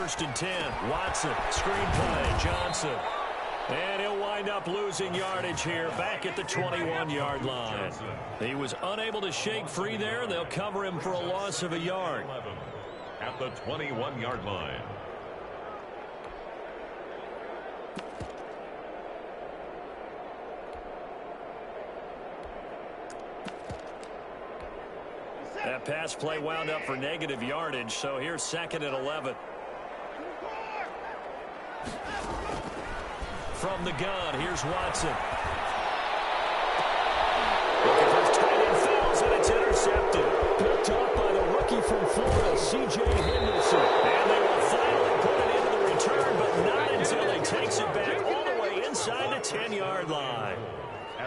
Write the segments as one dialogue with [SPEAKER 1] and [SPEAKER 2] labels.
[SPEAKER 1] first and 10. Watson, screen play, Johnson. And he'll wind up losing yardage here back at the 21-yard line. He was unable to shake free there. They'll cover him for a loss of a yard.
[SPEAKER 2] At the 21-yard line.
[SPEAKER 1] That pass play wound up for negative yardage, so here's 2nd and 11. From the gun, here's Watson. Looking for his tight end, falls, and it's intercepted. Picked up by the rookie from Florida, C.J. Henderson. And they will finally put it into the return, but not until he takes it back all the way inside the 10-yard line.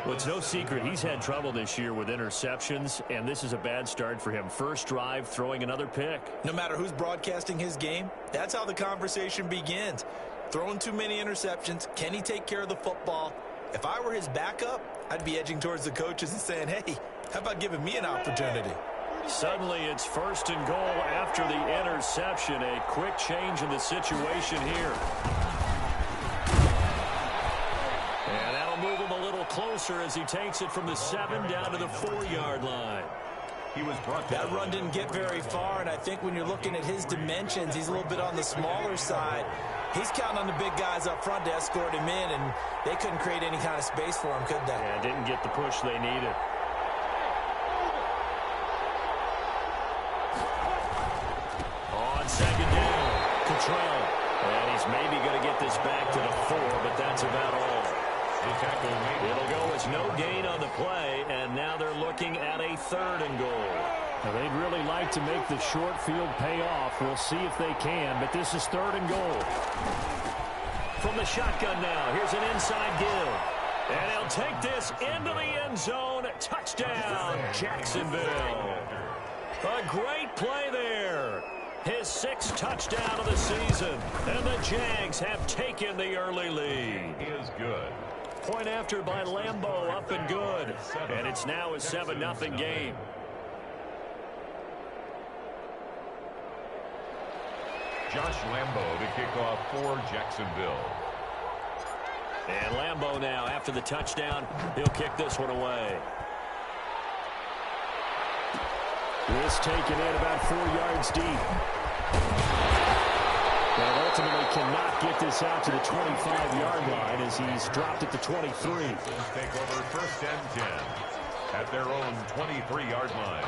[SPEAKER 1] Well, it's no secret he's had trouble this year with interceptions, and this is a bad start for him. First drive, throwing another pick.
[SPEAKER 3] No matter who's broadcasting his game, that's how the conversation begins. Throwing too many interceptions. Can he take care of the football? If I were his backup, I'd be edging towards the coaches and saying, hey, how about giving me an opportunity?
[SPEAKER 1] Suddenly it's 1st and goal after the interception. A quick change in the situation here. And that'll move him a little closer as he takes it from the 7 down to the 4-yard line.
[SPEAKER 2] He was brought
[SPEAKER 3] that run didn't get very far, and I think when you're looking at his dimensions, he's a little bit on the smaller side. He's counting on the big guys up front to escort him in, and they couldn't create any kind of space for him, could they?
[SPEAKER 1] Yeah, didn't get the push they needed. On 2nd down, Cottrell. And he's maybe going to get this back to the 4, but that's about all. It'll go as no gain on the play, and now they're looking at a 3rd and goal.
[SPEAKER 4] Now they'd really like to make the short field pay off. We'll see if they can, but this is 3rd and goal.
[SPEAKER 1] From the shotgun now, here's an inside give. And he'll take this into the end zone. Touchdown, Jacksonville. A great play there. His 6th touchdown of the season. And the Jags have taken the early lead.
[SPEAKER 2] Is good.
[SPEAKER 1] Point after by Lambeau, up and good. And it's now a 7-0 game.
[SPEAKER 2] Josh Lambeau to kick off for Jacksonville.
[SPEAKER 1] And Lambeau now, after the touchdown, he'll kick this one away.
[SPEAKER 4] This taken in about 4 yards deep. And ultimately cannot get this out to the 25-yard line as he's dropped at the 23.
[SPEAKER 2] Take over 1st and 10 at their own 23-yard line.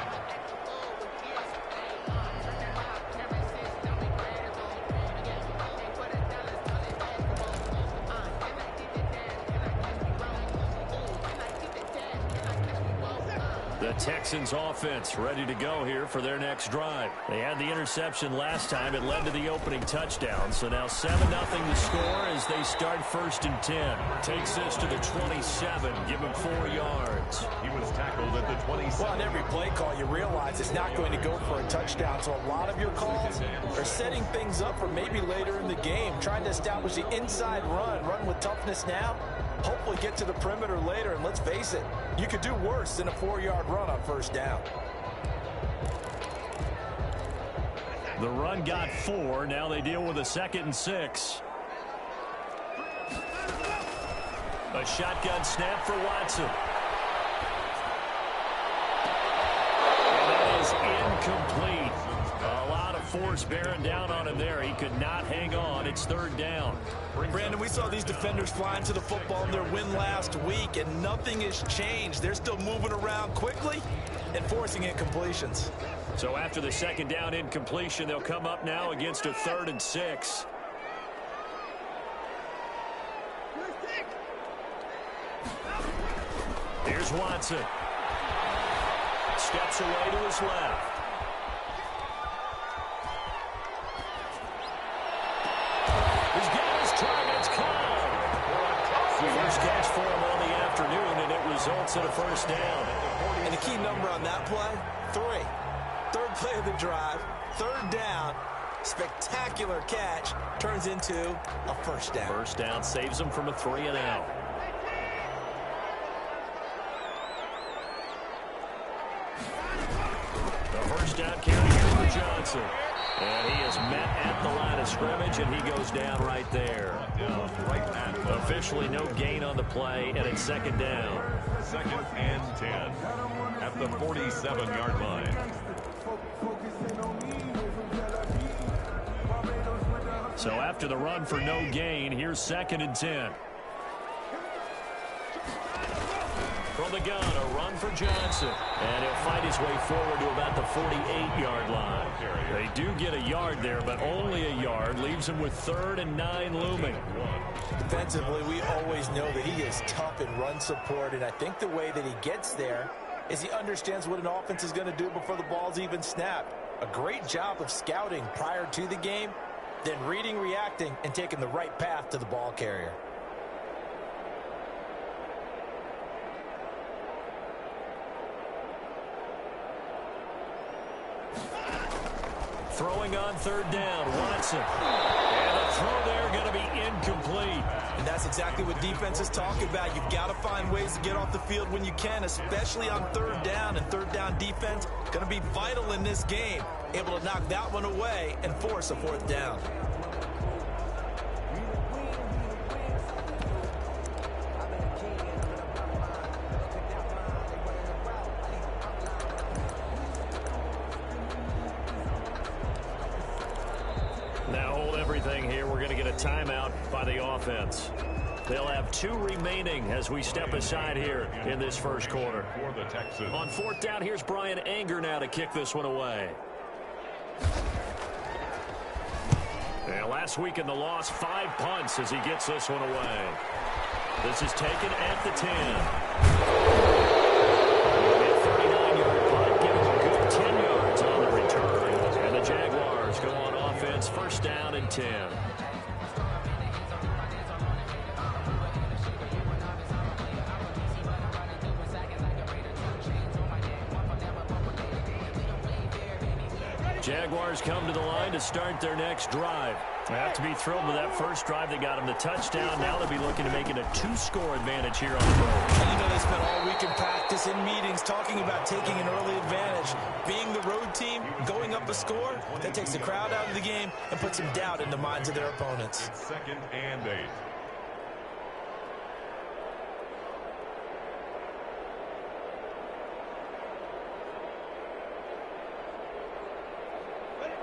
[SPEAKER 1] The Texans offense ready to go here for their next drive. They had the interception last time. It led to the opening touchdown. So now 7-0 the score as they start 1st and 10. Takes this to the 27. Give him 4 yards.
[SPEAKER 2] He was tackled at the 27.
[SPEAKER 3] Well, on every play call, you realize it's not going to go for a touchdown. So a lot of your calls are setting things up for maybe later in the game, trying to establish the inside run with toughness now. Hopefully get to the perimeter later, and let's face it, you could do worse than a 4-yard run on 1st down.
[SPEAKER 1] The run got 4. Now they deal with a 2nd and 6. A shotgun snap for Watson. And that is incomplete. A lot of force bearing down on him there. He could not hang on. It's 3rd down.
[SPEAKER 3] Brandon, we saw these defenders flying to the football in their win last week, and nothing has changed. They're still moving around quickly and forcing incompletions.
[SPEAKER 1] So after the 2nd down incompletion, they'll come up now against a 3rd and 6. Here's Watson. Steps away to his left. He's got his targets caught. First catch for him on the afternoon, and it results in a 1st down.
[SPEAKER 3] And the key number on that play, 3. 3rd play of the drive, 3rd down, spectacular catch, turns into a 1st down.
[SPEAKER 1] 1st down saves him from a 3 and out. The 1st down carry here for Johnson. And he is met at the line of scrimmage, and he goes down right there. Officially no gain on the play, and it's second down.
[SPEAKER 2] 2nd and 10 at the 47-yard line.
[SPEAKER 4] So after the run for no gain, here's 2nd and 10.
[SPEAKER 1] From the gun, a run for Johnson. And he'll fight his way forward to about the 48-yard line.
[SPEAKER 4] They do get a yard there, but only a yard. Leaves him with 3rd and 9 looming.
[SPEAKER 3] Defensively, we always know that he is tough in run support, and I think the way that he gets there is he understands what an offense is going to do before the ball's even snapped. A great job of scouting prior to the game, then reading, reacting, and taking the right path to the ball carrier.
[SPEAKER 1] Throwing on 3rd down, Watson. And the throw there going to be incomplete.
[SPEAKER 3] And that's exactly what defenses talk about. You've got to find ways to get off the field when you can, especially on 3rd down. And 3rd down defense going to be vital in this game. Able to knock that one away and force a 4th down.
[SPEAKER 4] Now hold everything here. We're going to get a timeout by the offense.
[SPEAKER 1] They'll have 2 remaining as we step aside here in this first quarter.
[SPEAKER 2] For the Texans.
[SPEAKER 1] On 4th down, here's Brian Anger now to kick this one away. And last week in the loss, 5 punts as he gets this one away. This is taken at the 10. A 39-yard punt, giving a good 10 yards on the return. And the Jaguars go on offense, 1st down and 10. Jaguars come to the line to start their next drive.
[SPEAKER 4] They have to be thrilled with that first drive. They got him the touchdown. Now they'll be looking to make it a 2-score advantage here on the road.
[SPEAKER 3] And you know they spent all week in practice, in meetings, talking about taking an early advantage. Being the road team, going up a score, that takes the crowd out of the game and puts some doubt in the minds of their opponents.
[SPEAKER 2] It's 2nd and 8.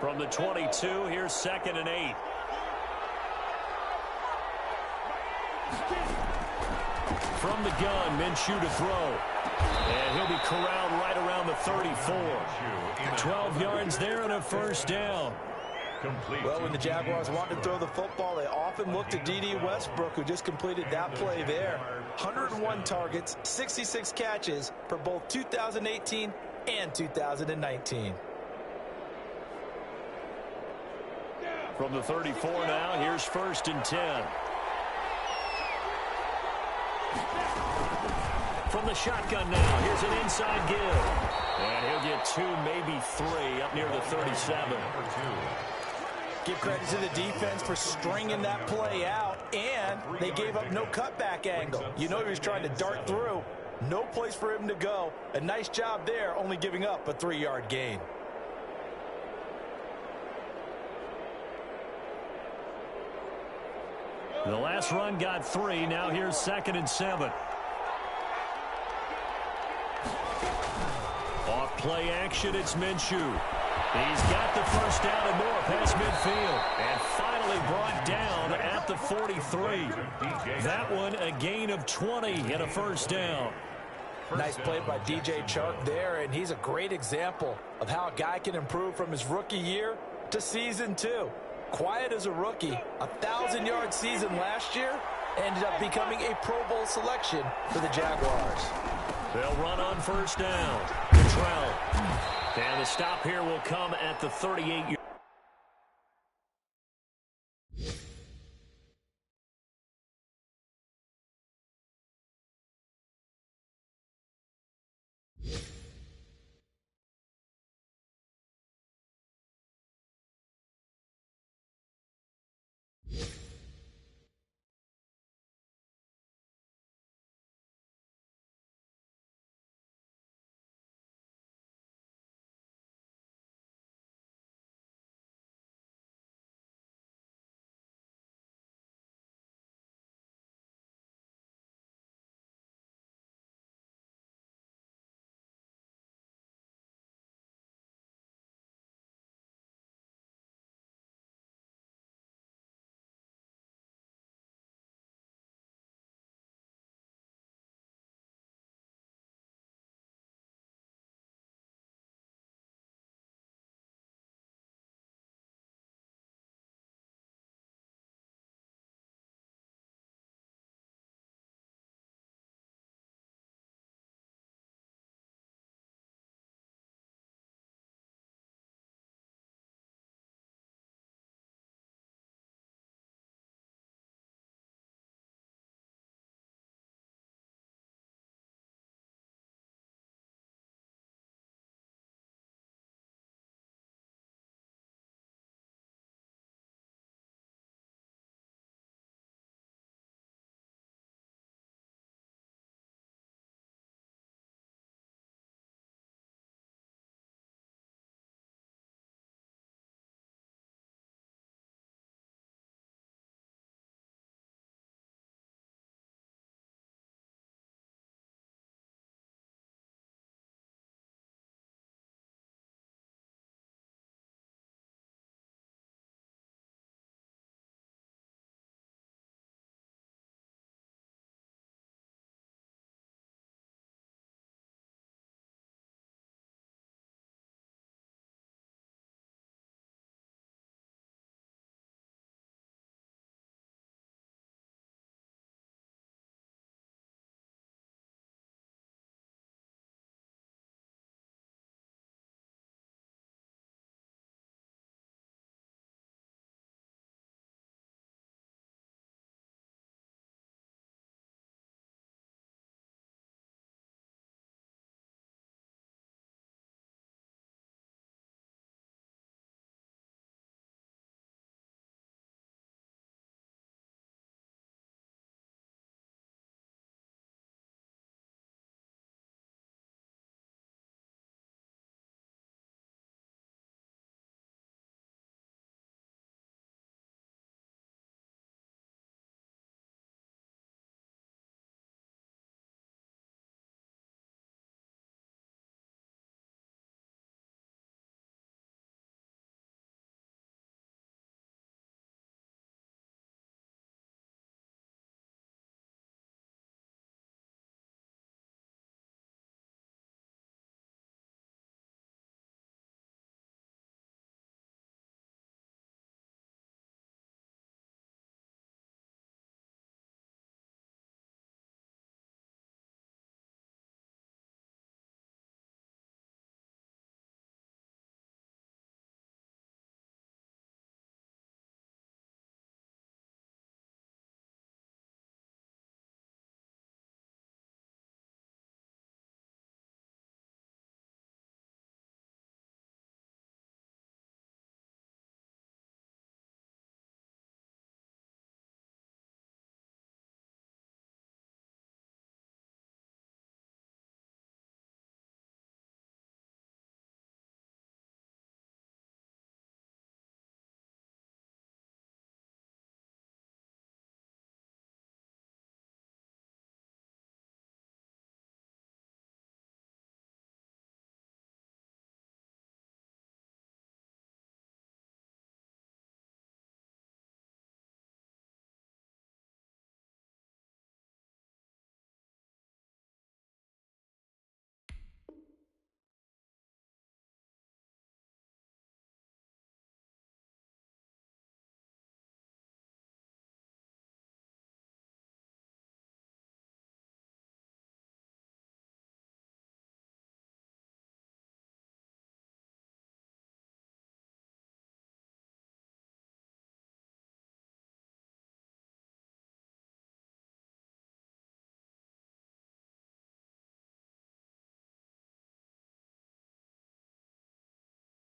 [SPEAKER 1] From the 22, here's 2nd and 8. From the gun, Minshew to throw. And he'll be corralled right around the 34. 12 yards there and a 1st down.
[SPEAKER 2] Complete.
[SPEAKER 3] Well, when the Jaguars want to throw the football, they often look to D.D. Westbrook, who just completed that play there. 101 targets, 66 catches for both 2018 and 2019.
[SPEAKER 1] From the 34 now, here's 1st and 10. From the shotgun now, here's an inside give. And he'll get 2, maybe 3 up near the 37.
[SPEAKER 3] Give credit to the defense for stringing that play out, and they gave up no cutback angle. You know he was trying to dart through. No place for him to go. A nice job there, only giving up a 3-yard gain.
[SPEAKER 4] The last run got 3. Now here's 2nd and 7. Off play action, it's Minshew. He's got the 1st down and more past midfield. And finally brought down at the 43. That one a gain of 20 and a 1st down.
[SPEAKER 3] Nice play by DJ Chark there, and he's a great example of how a guy can improve from his rookie year to season 2. Quiet as a rookie, 1,000-yard season last year, ended up becoming a Pro Bowl selection for the Jaguars.
[SPEAKER 1] They'll run on 1st down. Cottrell. And the stop here will come at the 38-yard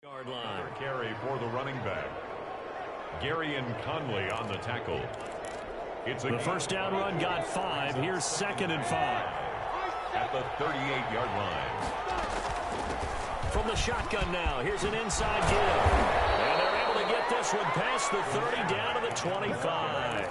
[SPEAKER 4] Yard line.
[SPEAKER 2] Carry for the running back. Gary and Conley on the tackle. It's
[SPEAKER 4] The first down run got 5. Here's 2nd and 5.
[SPEAKER 2] At the 38-yard line.
[SPEAKER 4] From the shotgun now, here's an inside give. And they're able to get this one past the 30 down to the 25.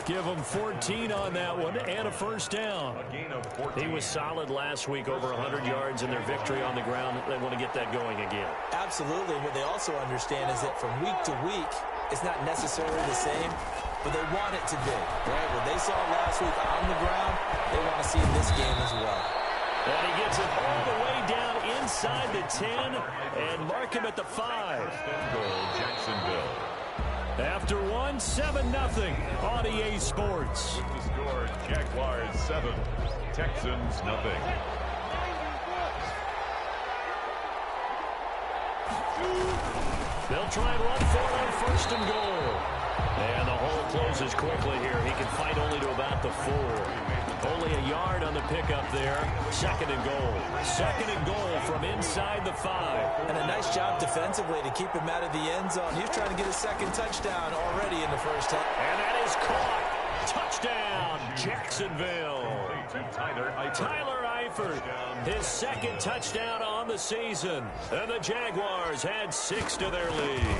[SPEAKER 4] Give them 14 on that one and a first down.
[SPEAKER 2] A gain of 14.
[SPEAKER 4] He was solid last week, over 100 yards in their victory on the ground. They want to get that going again.
[SPEAKER 3] Absolutely. What they also understand is that from week to week, it's not necessarily the same, but they want it to be. Right? What they saw last week on the ground, they want to see in this game as well.
[SPEAKER 4] And he gets it all the way down inside the 10 and mark him at the 5.
[SPEAKER 2] Goal, Jacksonville.
[SPEAKER 4] After 7-0 on EA Sports.
[SPEAKER 2] With the score, Jaguars 7, Texans 0.
[SPEAKER 4] They'll try and run for it on 1st and goal. And the hole closes quickly here. He can fight only to about the 4. Only a yard on the pickup there. 2nd and goal. 2nd and goal from inside the 5.
[SPEAKER 3] And a nice job defensively to keep him out of the end zone. He was trying to get his 2nd touchdown already in the first half.
[SPEAKER 4] And that is caught. Touchdown, Jacksonville. Tyler Eifert, his 2nd touchdown on the season. And the Jaguars had 6 to their lead.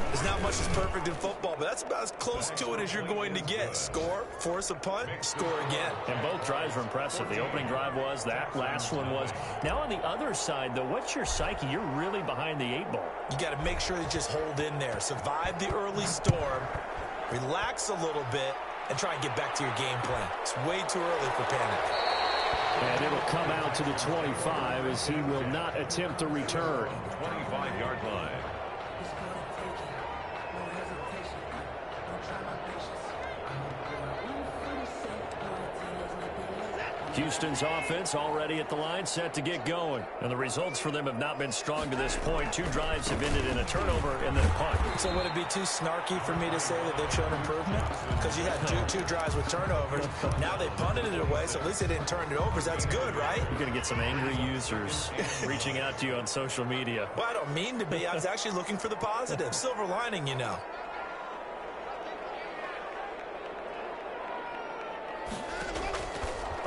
[SPEAKER 3] There's not much that's perfect in football, but that's about as close to it as you're going to get. Score, force a punt, score again.
[SPEAKER 4] And both drives were impressive. The opening drive was, that last one was. Now on the other side, though, what's your psyche? You're really behind the 8 ball.
[SPEAKER 3] You got to make sure you just hold in there. Survive the early storm, relax a little bit, and try and get back to your game plan. It's way too early for panic.
[SPEAKER 4] And it'll come out to the 25 as he will not attempt to return.
[SPEAKER 2] 25-yard line.
[SPEAKER 4] Houston's offense already at the line, set to get going. And the results for them have not been strong to this point. 2 drives have ended in a turnover and then a punt.
[SPEAKER 3] So would it be too snarky for me to say that they've shown improvement? Because you had two drives with turnovers. Now they punted it away, so at least they didn't turn it over. So that's good, right?
[SPEAKER 4] You're going to get some angry users reaching out to you on social media.
[SPEAKER 3] Well, I don't mean to be. I was actually looking for the positive. Silver lining, you know.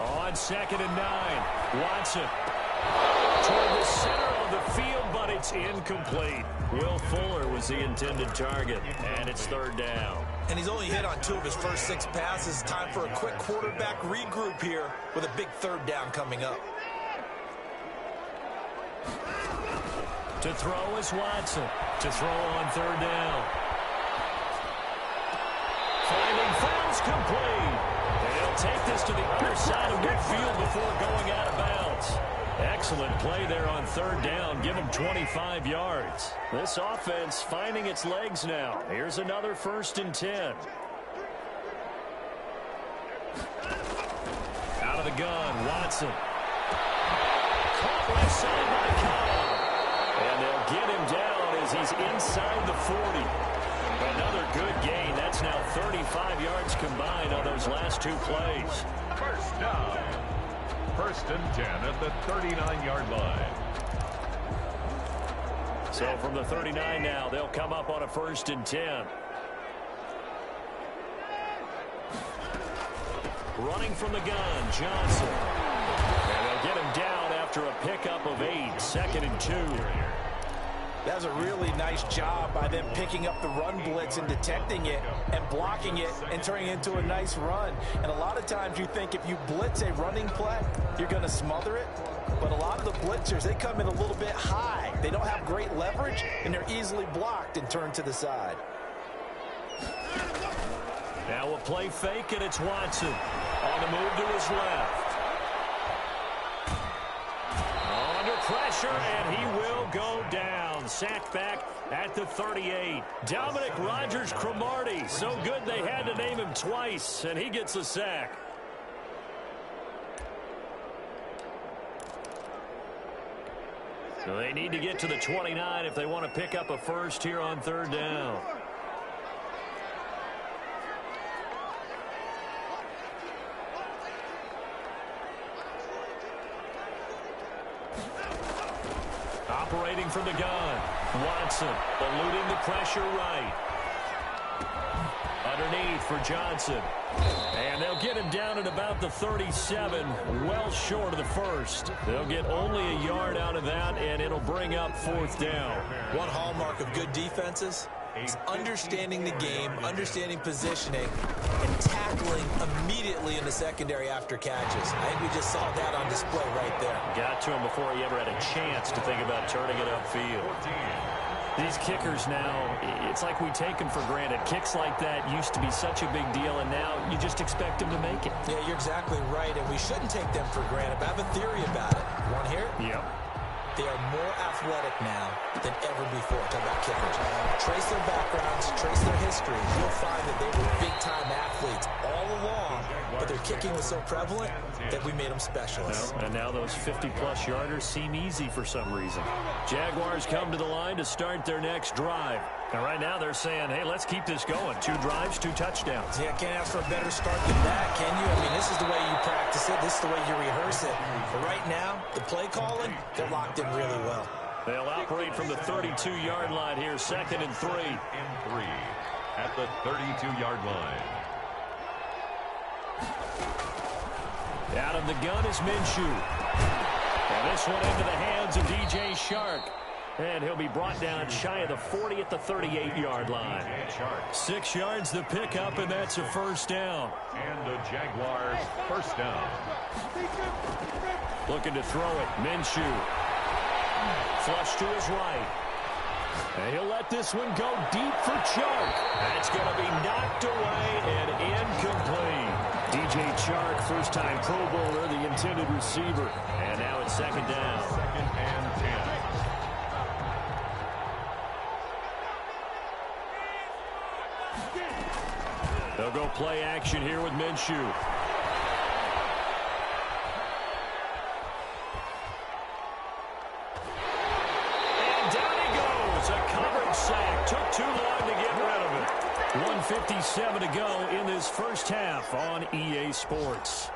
[SPEAKER 4] On 2nd and 9, Watson toward the center of the field, but it's incomplete. Will Fuller was the intended target, and it's 3rd down.
[SPEAKER 3] And he's only hit on 2 of his first 6 passes. Time for a quick quarterback regroup here with a big 3rd down coming up.
[SPEAKER 4] To throw is Watson. To throw on 3rd down. Finding Fowles complete. They'll take this to the other side of midfield before going out of bounds. Excellent play there on 3rd down. Give them 25 yards. This offense finding its legs now. Here's another 1st and 10. Out of the gun, Watson. Caught left side by Cobb. And they'll get him down as he's inside the 40. Another good gain. That's now 35 yards combined on those last 2 plays.
[SPEAKER 2] First down. 1st and 10 at the 39-yard line.
[SPEAKER 4] So from the 39 now, they'll come up on a 1st and 10. Running from the gun, Johnson. And they'll get him down after a pickup of 8. 2nd and 2.
[SPEAKER 3] That was a really nice job by them picking up the run blitz and detecting it and blocking it and turning it into a nice run. And a lot of times you think if you blitz a running play, you're going to smother it. But a lot of the blitzers, they come in a little bit high. They don't have great leverage, and they're easily blocked and turned to the side.
[SPEAKER 4] Now a play fake, and it's Watson on the move to his left. Under pressure, and he will go down. Sacked back at the 38. Dominic Rodgers-Cromartie. So good they had to name him twice, and he gets a sack. So they need to get to the 29 if they want to pick up a 1st here on 3rd down. Operating from the gun. Watson eluding the pressure right. Underneath for Johnson. And they'll get him down at about the 37, well short of the first. They'll get only a yard out of that, and it'll bring up 4th down.
[SPEAKER 3] One hallmark of good defenses is understanding the game, understanding positioning, and tackling immediately in the secondary after catches. I think we just saw that on display right there.
[SPEAKER 4] Got to him before he ever had a chance to think about turning it upfield. These kickers now, it's like we take them for granted. Kicks like that used to be such a big deal, and now you just expect them to make it.
[SPEAKER 3] Yeah, you're exactly right, and we shouldn't take them for granted. But I have a theory about it. You want to hear it?
[SPEAKER 4] Yep.
[SPEAKER 3] They are more athletic now than ever before. Talk about kickers. Trace their backgrounds, trace their history. You'll find that they were big-time athletes all along, but their kicking was so prevalent that we made them specialists.
[SPEAKER 4] Well, and now those 50-plus yarders seem easy for some reason. Jaguars come to the line to start their next drive. And right now they're saying, hey, let's keep this going. 2 drives, 2 touchdowns.
[SPEAKER 3] Yeah, can't ask for a better start than that, can you? I mean, this is the way you practice it. This is the way you rehearse it. But right now, the play calling, they're locked in really well.
[SPEAKER 4] They'll operate from the 32-yard line here, 2nd and 3.
[SPEAKER 2] At the 32-yard line.
[SPEAKER 4] Out of the gun is Minshew. And this one into the hands of DJ Shark. And he'll be brought down shy of the 40 at the 38-yard line. 6 yards the pickup, and that's a 1st down.
[SPEAKER 2] And the Jaguars' 1st down.
[SPEAKER 4] Looking to throw it. Minshew. Flush to his right. And he'll let this one go deep for Chark. That's going to be knocked away and incomplete. DJ Chark, first-time Pro Bowler, the intended receiver. And now it's 2nd down.
[SPEAKER 2] 2nd and 10.
[SPEAKER 4] They'll go play action here with Minshew. And down he goes. A coverage sack. Took too long to get rid of it. 1:57 to go in this first half on EA Sports.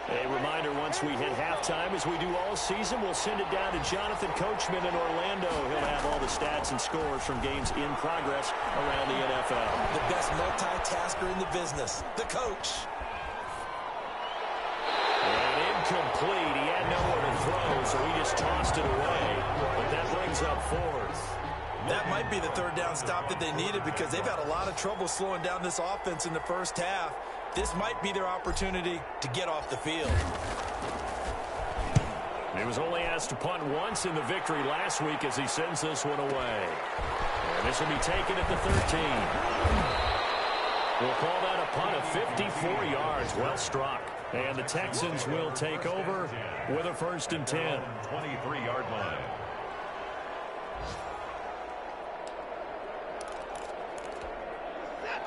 [SPEAKER 4] A reminder, once we hit halftime, as we do all season, we'll send it down to Jonathan Coachman in Orlando. He'll have all the stats and scores from games in progress around the NFL.
[SPEAKER 3] The best multitasker in the business, the coach.
[SPEAKER 4] And incomplete. He had nowhere to throw, so he just tossed it away. But that brings up 4th.
[SPEAKER 3] That might be the 3rd down stop that they needed because they've had a lot of trouble slowing down this offense in the first half. This might be their opportunity to get off the field.
[SPEAKER 4] He was only asked to punt once in the victory last week as he sends this one away. And this will be taken at the 13. We'll call that a punt of 54 yards. Well struck. And the Texans will take over with a 1st and 10.
[SPEAKER 2] 23-yard line.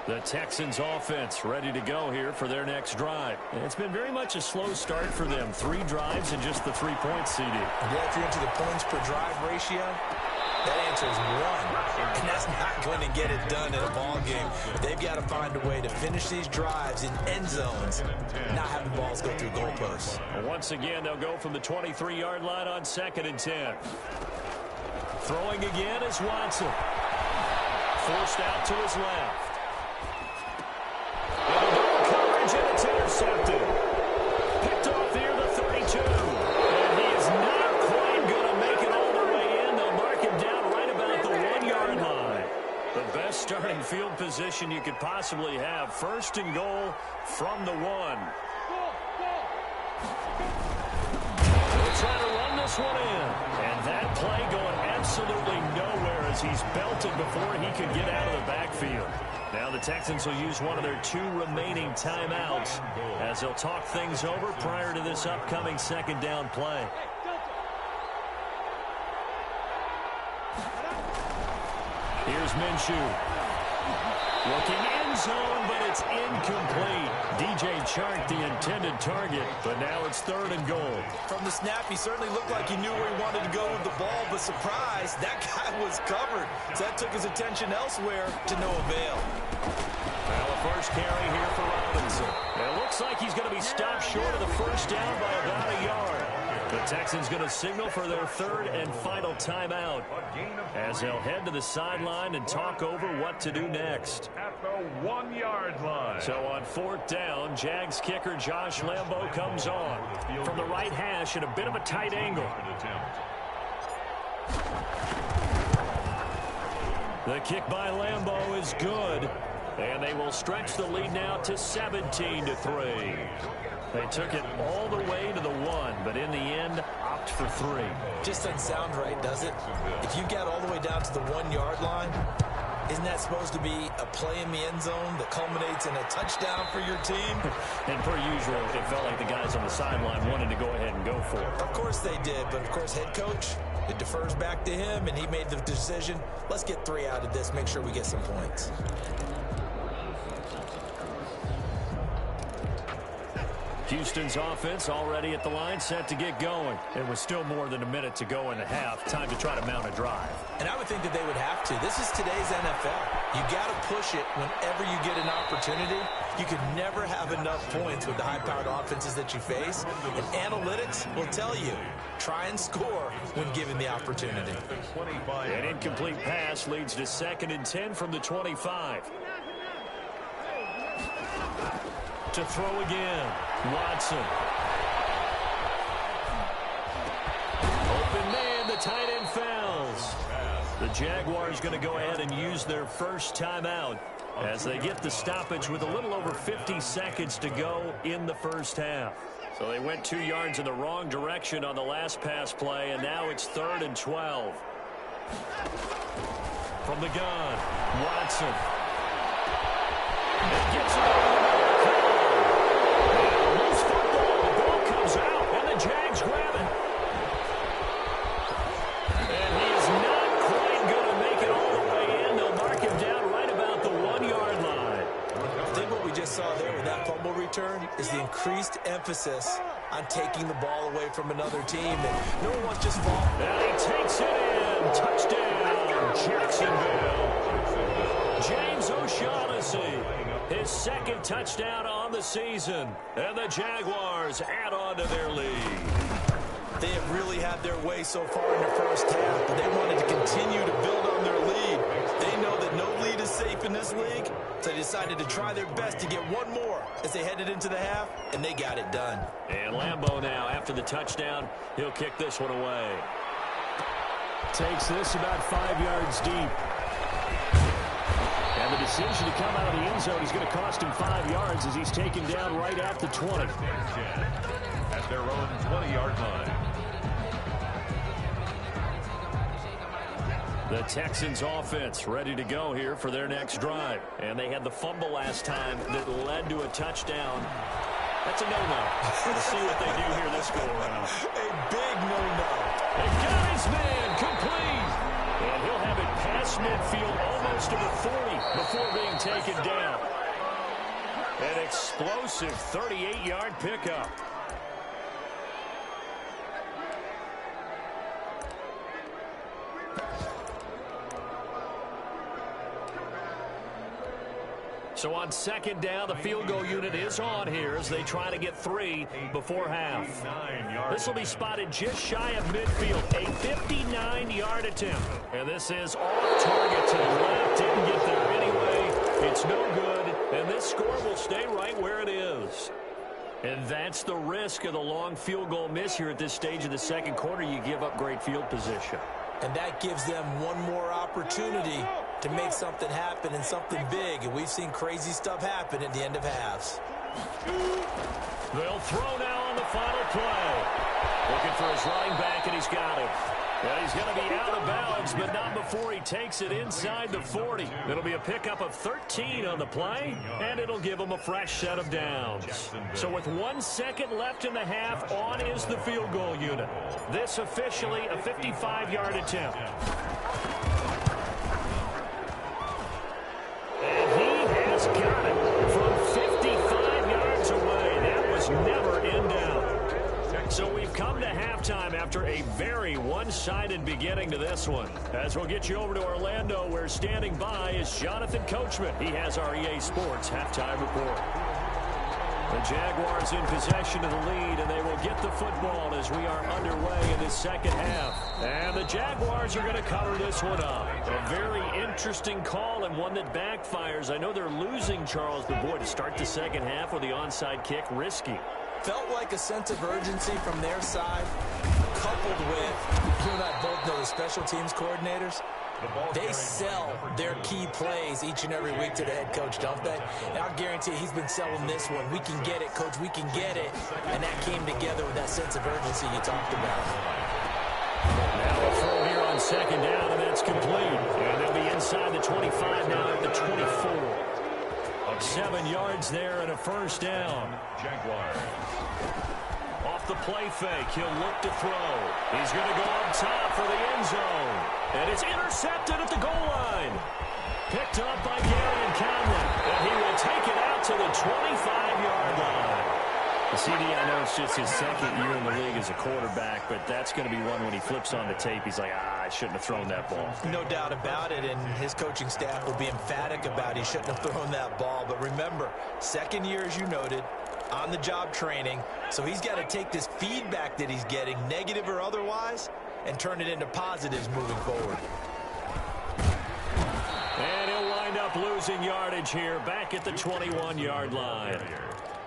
[SPEAKER 4] The Texans offense ready to go here for their next drive. It's been very much a slow start for them. 3 drives and just the 3 points, CD.
[SPEAKER 3] Yeah, if you're into the points per drive ratio, that answer is 1. And that's not going to get it done in a ball game. They've got to find a way to finish these drives in end zones, not having balls go through goalposts.
[SPEAKER 4] Once again, they'll go from the 23-yard line on 2nd and 10. Throwing again is Watson. Forced out to his left. Coverage, and it's intercepted. Picked off here, the 32. And he is not quite going to make it all the way in. They'll mark him down right about the 1-yard line. The best starting field position you could possibly have. 1st and goal from the 1. They'll try to run this one in. And that play going absolutely nowhere as he's belted before he could get out of the backfield. Now the Texans will use one of their 2 remaining timeouts as they'll talk things over prior to this upcoming 2nd down play. Here's Minshew. Looking end zone, but it's incomplete. DJ Chark, the intended target, but now it's 3rd and goal.
[SPEAKER 3] From the snap, he certainly looked like he knew where he wanted to go with the ball, but surprise, that guy was covered. So that took his attention elsewhere to no avail.
[SPEAKER 4] Well, the first carry here for Robinson. It looks like he's going to be stopped short of the 1st down by about a yard. The Texans going to signal for their third and final timeout as they'll head to the sideline and talk over what to do next.
[SPEAKER 2] At the 1-yard line.
[SPEAKER 4] So on 4th down, Jags kicker Josh Lambo comes on from the right hash at a bit of a tight angle. The kick by Lambo is good, and they will stretch the lead now to 17-3. They took it all the way to the 1, but in the end, opt for 3.
[SPEAKER 3] Just doesn't sound right, does it? If you got all the way down to the 1-yard line, isn't that supposed to be a play in the end zone that culminates in a touchdown for your team?
[SPEAKER 4] And per usual, it felt like the guys on the sideline wanted to go ahead and go for it.
[SPEAKER 3] Of course they did, but of course head coach, it defers back to him, and he made the decision. Let's get 3 out of this, make sure we get some points.
[SPEAKER 4] Houston's offense already at the line, set to get going. It was still more than a minute to go in the half. Time to try to mount a drive.
[SPEAKER 3] And I would think that they would have to. This is today's NFL. You got to push it whenever you get an opportunity. You can never have enough points with the high-powered offenses that you face. And analytics will tell you, try and score when given the opportunity.
[SPEAKER 4] An incomplete pass leads to 2nd and 10 from the 25. To throw again, Watson. Open man, the tight end fouls. The Jaguars going to go ahead and use their first timeout as they get the stoppage with a little over 50 seconds to go in the first half. So they went 2 yards in the wrong direction on the last pass play, and now it's 3rd and 12. From the gun, Watson. It gets it over the middle. Loose football. The ball comes out, and the Jags grab it. And he is not quite going to make it all the way in. They'll mark him down right about the 1-yard line.
[SPEAKER 3] I think what we just saw there with that fumble return is the increased emphasis on taking the ball away from another team. And no one wants just fall.
[SPEAKER 4] And he takes it in. Touchdown, Jacksonville. James O'Shaughnessy, his 2nd touchdown on the season. And the Jaguars add on to their lead.
[SPEAKER 3] They have really had their way so far in the first half, but they wanted to continue to build on their lead. They know that no lead is safe in this league, so they decided to try their best to get one more as they headed into the half, and they got it done.
[SPEAKER 4] And Lambo now, after the touchdown, he'll kick this one away. Takes this about 5 yards deep. And the decision to come out of the end zone is going to cost him 5 yards as he's taken down right at the 20.
[SPEAKER 2] At their own 20-yard line.
[SPEAKER 4] The Texans offense ready to go here for their next drive. And they had the fumble last time that led to a touchdown. That's a no-no. We'll see what they do here this go-around.
[SPEAKER 3] A big no-no.
[SPEAKER 4] They got his man complete. And he'll have it past midfield almost to the 40 before being taken down. An explosive 38-yard pickup. So on 2nd down, the field goal unit is on here as they try to get 3 before half. This will be spotted just shy of midfield, a 59-yard attempt. And this is off target to the left. Didn't get there anyway. It's no good, and this score will stay right where it is. And that's the risk of the long field goal miss here at this stage of the second quarter. You give up great field position.
[SPEAKER 3] And that gives them one more opportunity to make something happen and something big. And we've seen crazy stuff happen at the end of halves.
[SPEAKER 4] They'll throw now on the final play. Looking for his running back, and he's got him. Well, he's going to be out of bounds, but not before he takes it inside the 40. It'll be a pickup of 13 on the play, and it'll give him a fresh set of downs. So with 1 second left in the half, on is the field goal unit. This officially a 55-yard attempt. And he has got it from 55 yards away. That was never in doubt. So we've come to halftime after a very one-sided beginning to this one. As we'll get you over to Orlando, where standing by is Jonathan Coachman. He has our EA Sports halftime report. The Jaguars in possession of the lead, and they will get the football as we are underway in the second half. And the Jaguars are going to cover this one up. A very interesting call and one that backfires. I know they're losing, Charles, but boy, to start the second half with the onside kick, risky.
[SPEAKER 3] Felt like a sense of urgency from their side, coupled with, you and I both know the special teams coordinators. They sell their key plays each and every week to the head coach, don't they? And I'll guarantee he's been selling this one. We can get it, coach, we can get it. And that came together with that sense of urgency you talked about.
[SPEAKER 4] Now a throw here on second down, and that's complete. And they'll be inside the 25 now at the 24. 7 yards there and a first down.
[SPEAKER 2] Jaguars.
[SPEAKER 4] Off the play fake, he'll look to throw. He's going to go up top for the end zone. And it's intercepted at the goal line. Picked up by Gary Conley. And he will take it out to the 25-yard line. The CD, I know it's just his second year in the league as a quarterback, but that's going to be one when he flips on the tape. He's like, I shouldn't have thrown that ball.
[SPEAKER 3] No doubt about it, and his coaching staff will be emphatic about he shouldn't have thrown that ball. But remember, second year, as you noted, on-the-job training, so he's got to take this feedback that he's getting, negative or otherwise, and turn it into positives moving forward.
[SPEAKER 4] And he'll wind up losing yardage here back at the 21-yard line.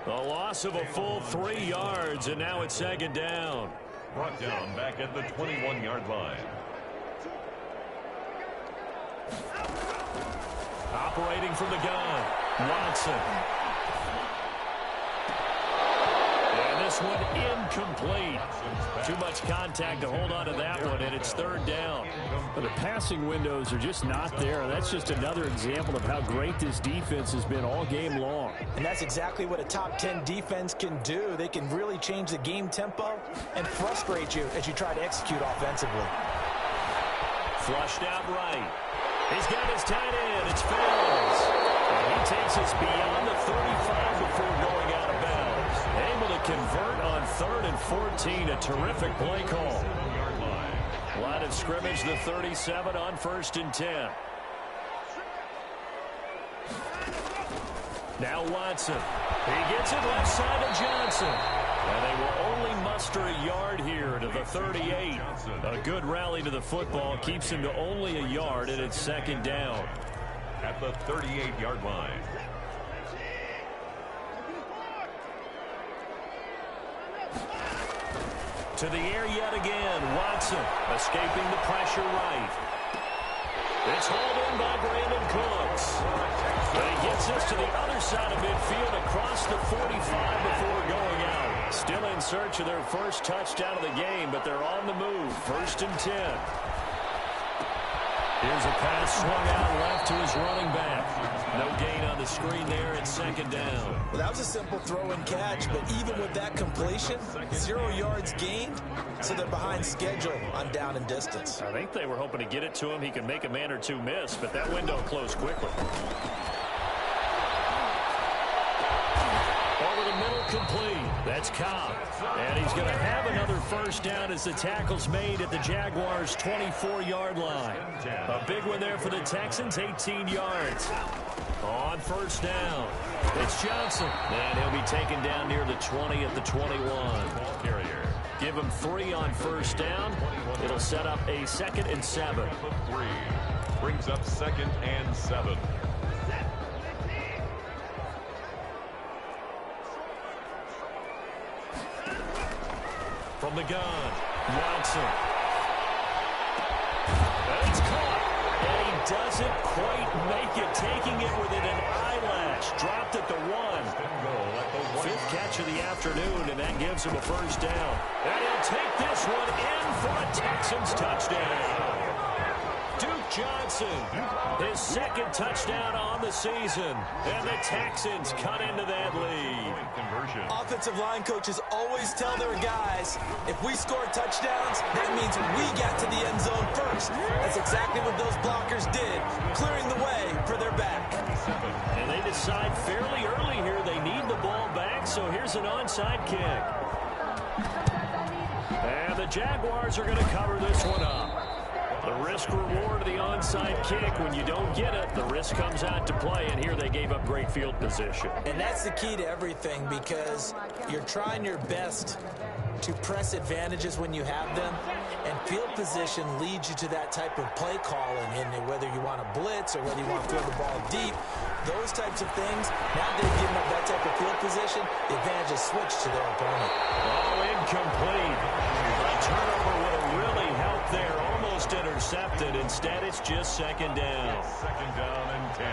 [SPEAKER 4] A loss of a full 3 yards, and now it's second down.
[SPEAKER 2] Brought down back at the 21-yard line.
[SPEAKER 4] Operating from the gun, Watson. And this one incomplete. Too much contact to hold on to that one, and it's third down.
[SPEAKER 5] But the passing windows are just not there. That's just another example of how great this defense has been all game long.
[SPEAKER 3] And that's exactly what a top 10 defense can do. They can really change the game tempo and frustrate you as you try to execute offensively.
[SPEAKER 4] Flushed out right. He's got his tight end. It's Fields. And he takes us beyond the 35 before going out of bounds. Able to convert on 3rd and 14. A terrific play call. Line of scrimmage, the 37 on 1st and 10. Now Watson. He gets it left side of Johnson. And they will only muster a yard here to the 38. A good rally to the football keeps him to only a yard, and it's second down.
[SPEAKER 2] At the 38-yard line.
[SPEAKER 4] To the air yet again. Watson escaping the pressure right. It's hauled in by Brandon Cooks. But he gets us to the other side of midfield across the 45 before going out. Still in search of their first touchdown of the game, but they're on the move. 1st and 10. Here's a pass swung out left to his running back. No gain on the screen there. It's second down.
[SPEAKER 3] Well, that was a simple throw and catch, but even with that completion, 0 yards gained, so they're behind schedule on down and distance.
[SPEAKER 4] I think they were hoping to get it to him. He could make a man or two miss, but that window closed quickly. Over the middle, complete. That's Cobb. And he's going to have another first down as the tackle's made at the Jaguars' 24-yard line. A big one there for the Texans, 18 yards. On first down, it's Johnson. And he'll be taken down near the 20 at the 21.
[SPEAKER 2] Ball carrier.
[SPEAKER 4] Give him 3 on first down. It'll set up a 2nd and 7.
[SPEAKER 2] 3. Brings up 2nd and 7.
[SPEAKER 4] From the gun, Watson. And it's caught. And he doesn't quite make it, taking it within an eyelash. Dropped at the 1. 5th catch of the afternoon, and that gives him a first down. And he'll take this one in for a Texans touchdown. Duke Johnson, his 2nd touchdown on the season, and the Texans cut into that lead.
[SPEAKER 2] Conversion.
[SPEAKER 3] Offensive line coaches always tell their guys, if we score touchdowns, that means we got to the end zone first. That's exactly what those blockers did, clearing the way for their back.
[SPEAKER 4] And they decide fairly early here they need the ball back, so here's an onside kick. And the Jaguars are going to cover this one up. The risk-reward of the onside kick. When you don't get it, the risk comes out to play, and here they gave up great field position.
[SPEAKER 3] And that's the key to everything, because you're trying your best to press advantages when you have them, and field position leads you to that type of play calling. And whether you want to blitz or whether you want to throw the ball deep, those types of things, now they've given up that type of field position, the advantage is switched to their opponent.
[SPEAKER 4] Oh, incomplete. A turnover would have really helped there. Almost intercepted. Instead, it's just second down.
[SPEAKER 2] Second down and 10.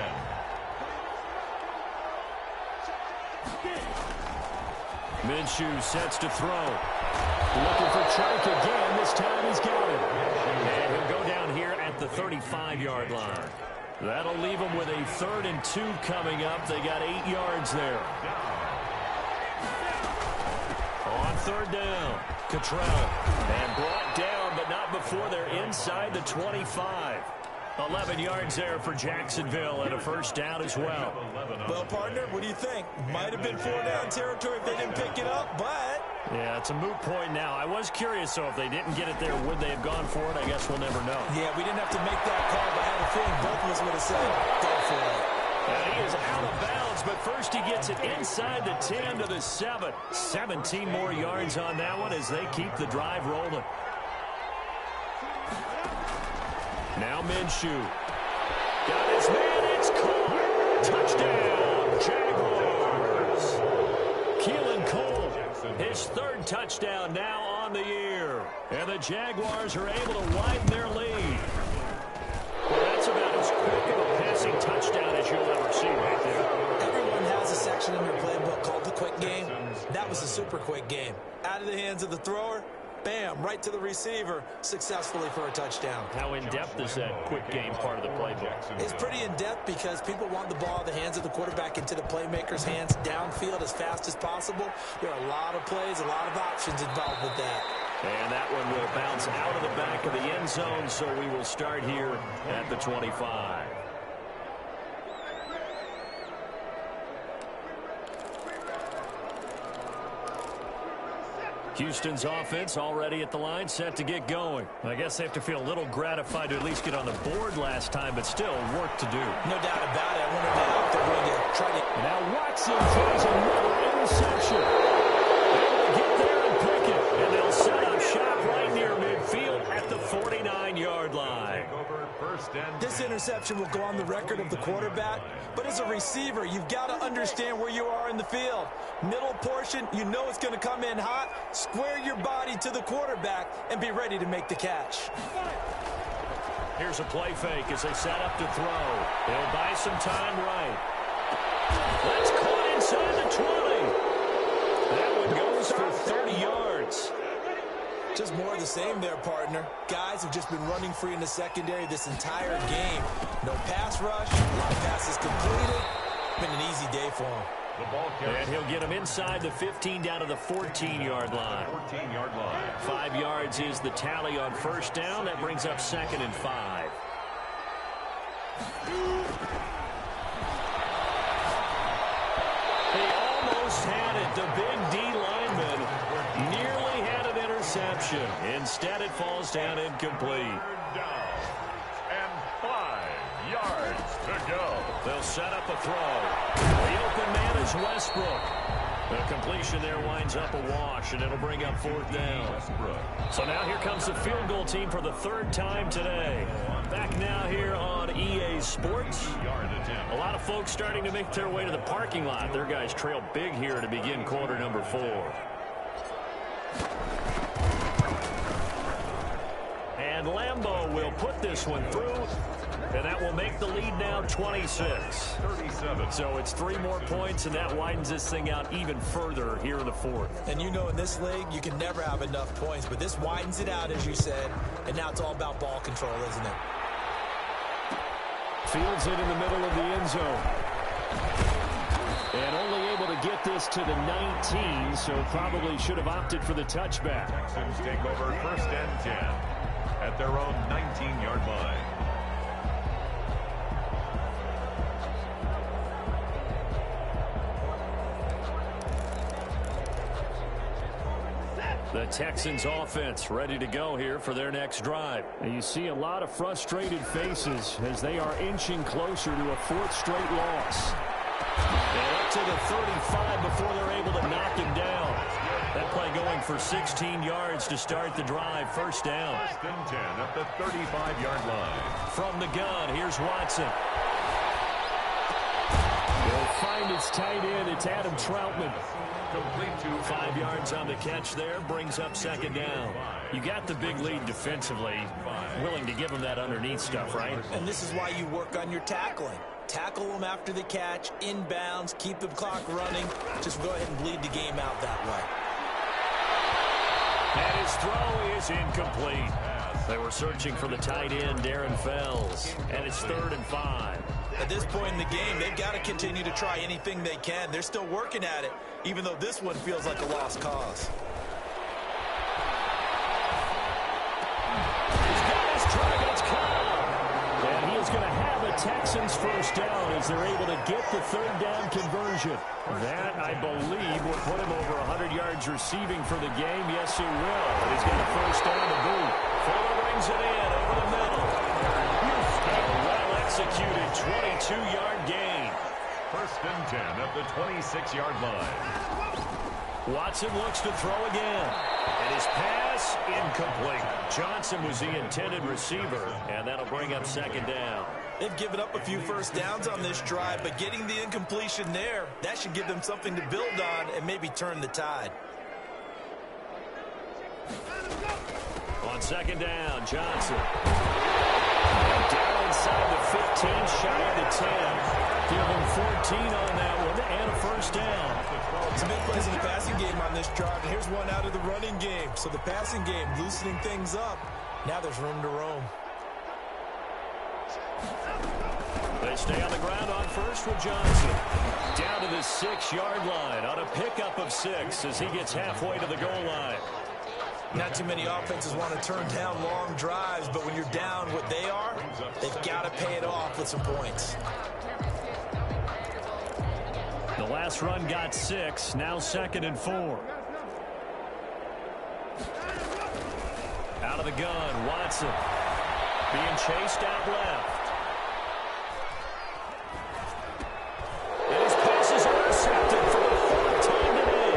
[SPEAKER 4] Minshew sets to throw. Looking for Chark again. This time he's got it. And he'll go down here at the 35-yard line. That'll leave him with a 3rd and 2 coming up. They got 8 yards there. On 3rd down, Cottrell. And brought down, but not before they're inside the 25. 11 yards there for Jacksonville and a first down as well.
[SPEAKER 3] Well, partner, what do you think? Might have been 4-down territory if they didn't pick it up, but...
[SPEAKER 4] Yeah, it's a moot point now. I was curious, so if they didn't get it there, would they have gone for it? I guess we'll never know.
[SPEAKER 3] Yeah, we didn't have to make that call, but I have a feeling both of us would have said, go for it.
[SPEAKER 4] And he is out of bounds, but first he gets it inside the 10 to the 7. 17 more yards on that one as they keep the drive rolling. Now Minshew. Got his man. It's caught. Touchdown, Jaguars. Keelan Cole, his 3rd touchdown now on the year. And the Jaguars are able to widen their lead. Well, that's about as quick of a passing touchdown as you'll ever see right there.
[SPEAKER 3] Everyone has a section in their playbook called the quick game. That was a super quick game. Out of the hands of the thrower, bam, right to the receiver, successfully for a touchdown.
[SPEAKER 4] How in-depth is that quick game part of the playbook?
[SPEAKER 3] It's pretty in-depth because people want the ball in the hands of the quarterback into the playmaker's hands downfield as fast as possible. There are a lot of plays, a lot of options involved with that.
[SPEAKER 4] And that one will bounce out of the back of the end zone, so we will start here at the 25. Houston's offense already at the line, set to get going. I guess they have to feel a little gratified to at least get on the board last time, but still work to do.
[SPEAKER 3] No doubt about it. I wonder now if they're going to try to...
[SPEAKER 4] And now Watson throws another interception. They'll get there and pick it. And they'll set up shop right near midfield at the 49-yard line.
[SPEAKER 3] This interception will go on the record of the quarterback, but as a receiver, you've got to understand where you are in the field. Middle portion, you know it's going to come in hot. Square your body to the quarterback and be ready to make the catch.
[SPEAKER 4] Here's a play fake as they set up to throw. They'll buy some time right. That's caught inside the 20. That one goes for 30 yards.
[SPEAKER 3] Just more of the same there, partner. Guys have just been running free in the secondary this entire game. No pass rush, a lot of passes completed. Been an easy day for him.
[SPEAKER 4] And he'll get him inside the 15 down to the 14-yard line.
[SPEAKER 2] 14-yard line.
[SPEAKER 4] 5 yards is the tally on first down. That brings up 2nd and 5. They almost had it. The big D lineman nearly had an interception. Instead, it falls down incomplete.
[SPEAKER 2] Down. And 5 yards to go.
[SPEAKER 4] They'll set up a throw. The open man is Westbrook. The completion there winds up a wash, and it'll bring up 4th down. So now here comes the field goal team for the 3rd time today. Back now here on EA Sports. A lot of folks starting to make their way to the parking lot. Their guys trail big here to begin quarter number 4. And Lambeau will put this one through. And that will make the lead now 26.
[SPEAKER 2] 37.
[SPEAKER 4] So it's 3 more points, and that widens this thing out even further here in the 4th.
[SPEAKER 3] And you know in this league, you can never have enough points. But this widens it out, as you said. And now it's all about ball control, isn't it?
[SPEAKER 5] Fields it in the middle of the end zone. And only able to get this to the 19, so probably should have opted for the touchback.
[SPEAKER 2] Texans take over 1st and 10 at their own 19-yard line.
[SPEAKER 4] The Texans offense ready to go here for their next drive.
[SPEAKER 5] And you see a lot of frustrated faces as they are inching closer to a fourth straight loss.
[SPEAKER 4] And up to the 35 before they're able to knock him down. That play going for 16 yards to start the drive. First down.
[SPEAKER 2] First and 10 at the 35-yard line.
[SPEAKER 4] From the gun, here's Watson.
[SPEAKER 5] They'll find its tight end. It's Adam Troutman.
[SPEAKER 2] Complete to
[SPEAKER 4] 5 yards on the catch there. Brings up second down.
[SPEAKER 5] You got the big lead defensively. Willing to give them that underneath stuff, right?
[SPEAKER 3] And this is why you work on your tackling. Tackle them after the catch, inbounds, keep the clock running. Just go ahead and bleed the game out that way.
[SPEAKER 4] And his throw is incomplete. They were searching for the tight end, Darren Fells. And it's 3rd and 5.
[SPEAKER 3] At this point in the game, they've got to continue to try anything they can. They're still working at it, even though this one feels like a lost cause.
[SPEAKER 4] He's got his try, it's caught.
[SPEAKER 5] And he is going to have a Texans first down as they're able to get the 3rd down conversion. That, I believe, will put him over 100 yards receiving for the game. Yes, it will. But he's got a first down to boot.
[SPEAKER 4] Fuller brings it in over the middle. A well-executed 22-yard gain.
[SPEAKER 2] first and 10 at the 26-yard line.
[SPEAKER 4] Watson looks to throw again. And his pass incomplete. Johnson was the intended receiver, and that'll bring up second down.
[SPEAKER 3] They've given up a few first downs on this drive, but getting the incompletion there, that should give them something to build on and maybe turn the tide.
[SPEAKER 4] On second down, Johnson. Down inside the 15, shy of the 10. Give him 14 on that one and a first down.
[SPEAKER 3] Some big plays in the passing game on this drive. And here's one out of the running game. So the passing game loosening things up. Now there's room to roam.
[SPEAKER 4] They stay on the ground on first with Johnson. Down to the 6-yard line on a pickup of 6 as he gets halfway to the goal line.
[SPEAKER 3] Not too many offenses want to turn down long drives, but when you're down what they are, they've got to pay it off with some points.
[SPEAKER 5] The last run got 6, now 2nd and 4.
[SPEAKER 4] Out of the gun, Watson. Being chased out left. And his pass is intercepted for the 4th time today.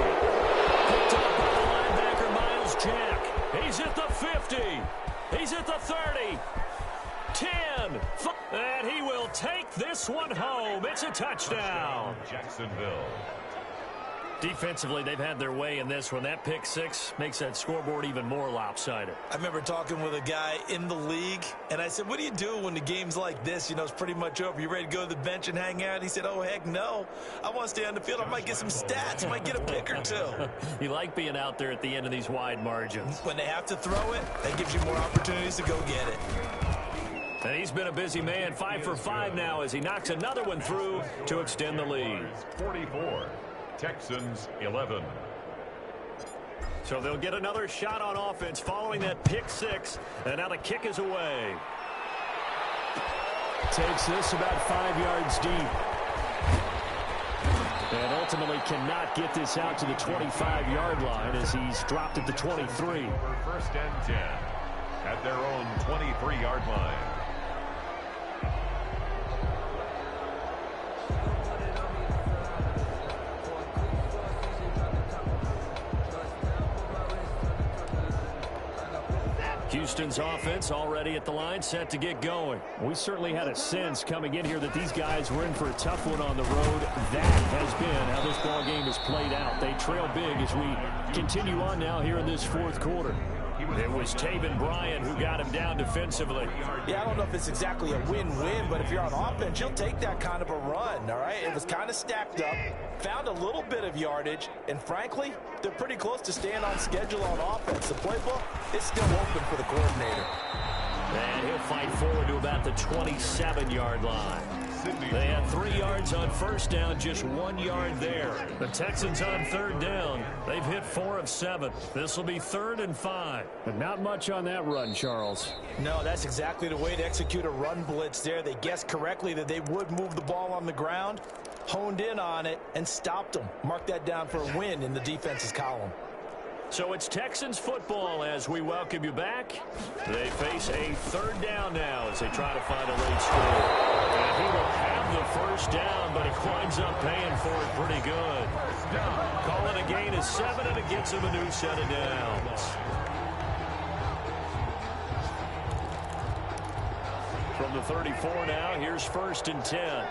[SPEAKER 4] Picked up by the linebacker, Miles Jack. He's at the 50. He's at the 30. 10. And he will take this one home. It's a touchdown.
[SPEAKER 2] Jacksonville.
[SPEAKER 5] Defensively, they've had their way in this one. That pick 6 makes that scoreboard even more lopsided.
[SPEAKER 3] I remember talking with a guy in the league, and I said, what do you do when the game's like this? You know, it's pretty much over. You ready to go to the bench and hang out? He said, oh, heck no. I want to stay on the field. I might get some stats. I might get a pick or two.
[SPEAKER 5] You like being out there at the end of these wide margins.
[SPEAKER 3] When they have to throw it, that gives you more opportunities to go get it.
[SPEAKER 4] And he's been a busy man, 5 for 5 now as he knocks another one through to extend the lead.
[SPEAKER 2] 44. Texans 11.
[SPEAKER 4] So they'll get another shot on offense following that pick 6, and now the kick is away.
[SPEAKER 5] Takes this about 5 yards deep. And ultimately cannot get this out to the 25-yard line as he's dropped at the 23.
[SPEAKER 2] For first and 10 at their own 23-yard line.
[SPEAKER 4] Houston's offense already at the line, set to get going.
[SPEAKER 5] We certainly had a sense coming in here that these guys were in for a tough one on the road. That has been how this ball game has played out. They trail big as we continue on now here in this 4th quarter.
[SPEAKER 4] It was Taven Bryan who got him down defensively.
[SPEAKER 3] Yeah, I don't know if it's exactly a win-win, but if you're on offense, you'll take that kind of a run, all right? It was kind of stacked up, found a little bit of yardage, and frankly, they're pretty close to staying on schedule on offense. The playbook is still open for the coordinator.
[SPEAKER 4] And he'll fight forward to about the 27-yard line. They had 3 yards on first down, just 1 yard there. The Texans on 3rd down. They've hit 4 of 7. This will be 3rd and 5.
[SPEAKER 5] But not much on that run, Charles.
[SPEAKER 3] No, that's exactly the way to execute a run blitz there. They guessed correctly that they would move the ball on the ground, honed in on it, and stopped them. Mark that down for a win in the defense's column.
[SPEAKER 4] So it's Texans football as we welcome you back. They face a third down now as they try to find a late score. And he will have the first down, but he winds up paying for it pretty good. Calling a gain of 7, and it gets him a new set of downs. From the 34 now, here's 1st and 10.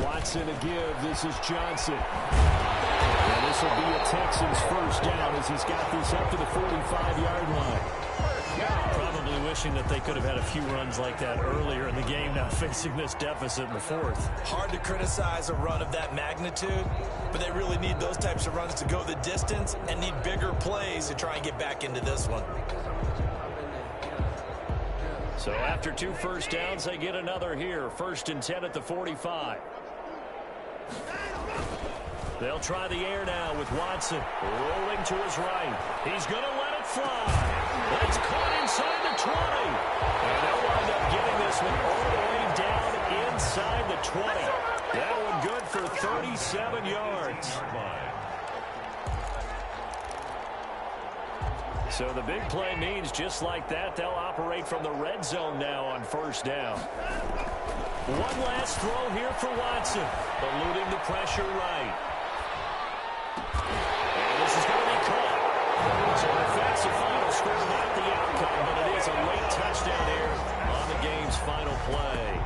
[SPEAKER 4] Watson a give. This is Johnson. And this will be a Texans first down as he's got this up to the 45-yard line. Probably wishing that they could have had a few runs like that earlier in the game, now facing this deficit in the 4th.
[SPEAKER 3] Hard to criticize a run of that magnitude, but they really need those types of runs to go the distance and need bigger plays to try and get back into this one.
[SPEAKER 4] So after 2 first downs, they get another here. 1st and 10 at the 45. They'll try the air now with Watson rolling to his right. He's going to let it fly. That's caught inside the 20. And they'll wind up getting this one all the way down inside the 20. That one good for 37 yards. So the big play means just like that, they'll operate from the red zone now on 1st down. One last throw here for Watson, eluding the pressure right. And this is going to be caught. So that's the final score, not the outcome, but it is a late touchdown here on the game's final play.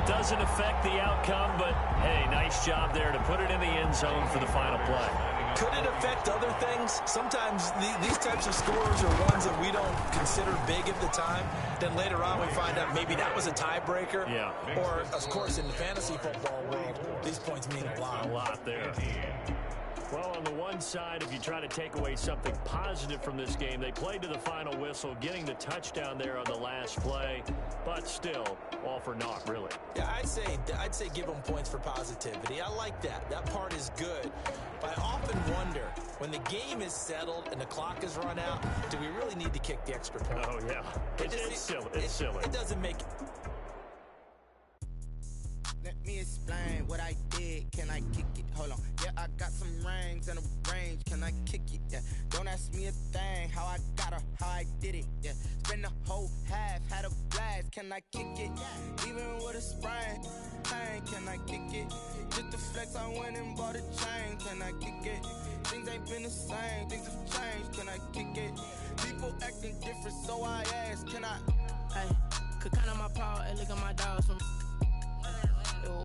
[SPEAKER 4] Doesn't affect the outcome, but hey, nice job there to put it in the end zone for the final play.
[SPEAKER 3] Could it affect other things? Sometimes these types of scores are ones that we don't consider big at the time. Then later on we find out maybe that was a tiebreaker.
[SPEAKER 4] Yeah.
[SPEAKER 3] Or, of course, in the fantasy football world, these points mean a lot.
[SPEAKER 4] A lot there. Well, on the one side, if you try to take away something positive from this game, they played to the final whistle, getting the touchdown there on the last play, but still, all for naught, really.
[SPEAKER 3] Yeah, I'd say give them points for positivity. I like that. That part is good. But I often wonder, when the game is settled and the clock is run out, do we really need to kick the extra point?
[SPEAKER 4] Oh, yeah. It's silly. It's silly.
[SPEAKER 3] It doesn't make...
[SPEAKER 6] Let me explain what I did. Can I kick it? Hold on. Yeah, I got some rings and a range. Can I kick it? Yeah. Don't ask me a thing. How I got her, how I did it. Yeah. Spend the whole half, had a blast. Can I kick it? Even with a sprain. Pain, can I kick it? Just the flex, I went and bought a chain. Can I kick it? Things ain't been the same. Things have changed. Can I kick it? People acting different, so I ask. Can I?
[SPEAKER 7] Hey, could count on my power and look at my dogs from.